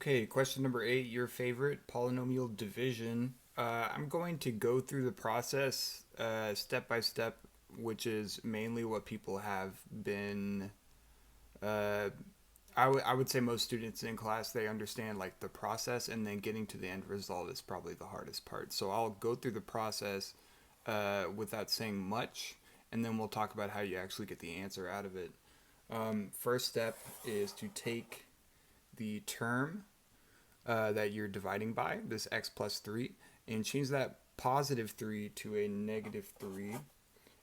Okay, question number 8, your favorite polynomial division. I'm going to go through the process step by step, which is mainly what people have been. Uh, I would say most students in class, they understand like the process, and then getting to the end result is probably the hardest part. So I'll go through the process without saying much, and then we'll talk about how you actually get the answer out of it. First step is to take the term that you're dividing by, this x plus 3, and change that positive 3 to a negative 3.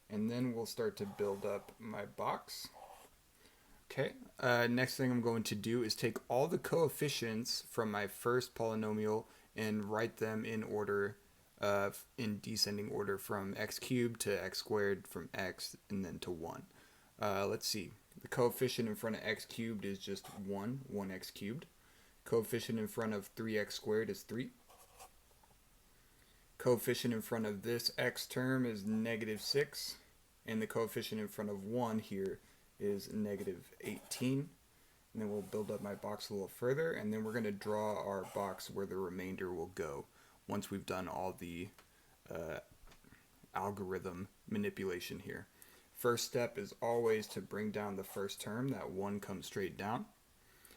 And then we'll start to build up my box. Okay, next thing I'm going to do is take all the coefficients from my first polynomial and write them in order, in descending order from x cubed to x squared, from x, and then to 1. Let's see. The coefficient in front of x cubed is just 1x cubed. Coefficient in front of 3x squared is 3. Coefficient in front of this x term is negative 6. And the coefficient in front of 1 here is negative 18. And then we'll build up my box a little further, and then we're going to draw our box where the remainder will go once we've done all the algorithm manipulation here. First step is always to bring down the first term. That 1 comes straight down.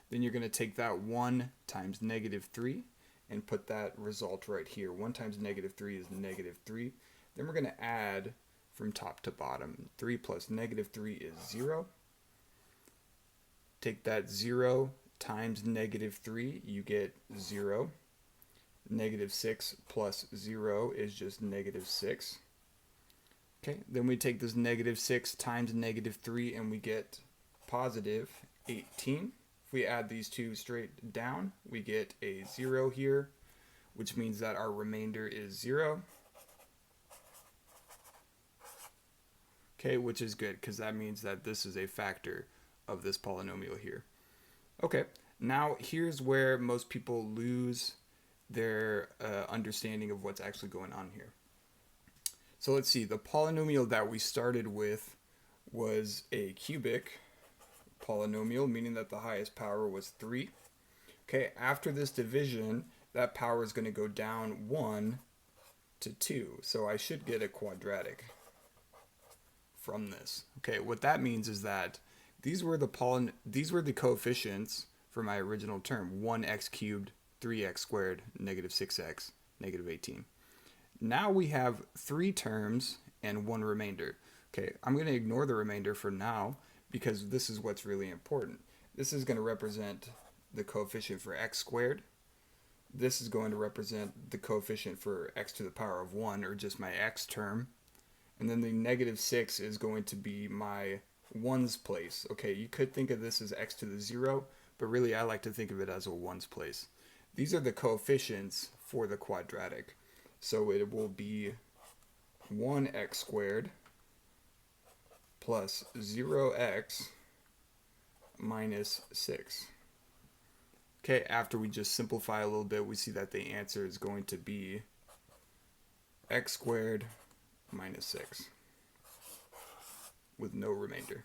Then you're going to take that 1 times negative 3 and put that result right here. 1 times negative 3 is negative 3. Then we're going to add from top to bottom. 3 plus negative 3 is 0. Take that 0 times negative 3, you get 0. Negative 6 plus 0 is just negative 6. Okay, then we take this negative 6 times negative 3 and we get positive 18. If we add these two straight down, we get a 0 here, which means that our remainder is 0. Okay, which is good because that means that this is a factor of this polynomial here. Okay, now here's where most people lose their understanding of what's actually going on here. So let's see, the polynomial that we started with was a cubic polynomial, meaning that the highest power was 3. Okay, after this division, that power is going to go down 1 to 2. So I should get a quadratic from this. Okay, what that means is that these were the coefficients for my original term: 1x cubed, 3x squared, negative 6x, negative 18. Now we have 3 terms and 1 remainder. Okay, I'm going to ignore the remainder for now because this is what's really important. This is going to represent the coefficient for x squared. This is going to represent the coefficient for x to the power of 1, or just my x term. And then the negative 6 is going to be my 1's place. Okay, you could think of this as x to the 0, but really I like to think of it as a 1's place. These are the coefficients for the quadratic. So it will be 1x squared plus 0x minus 6. Okay, after we just simplify a little bit, we see that the answer is going to be x squared minus 6 with no remainder.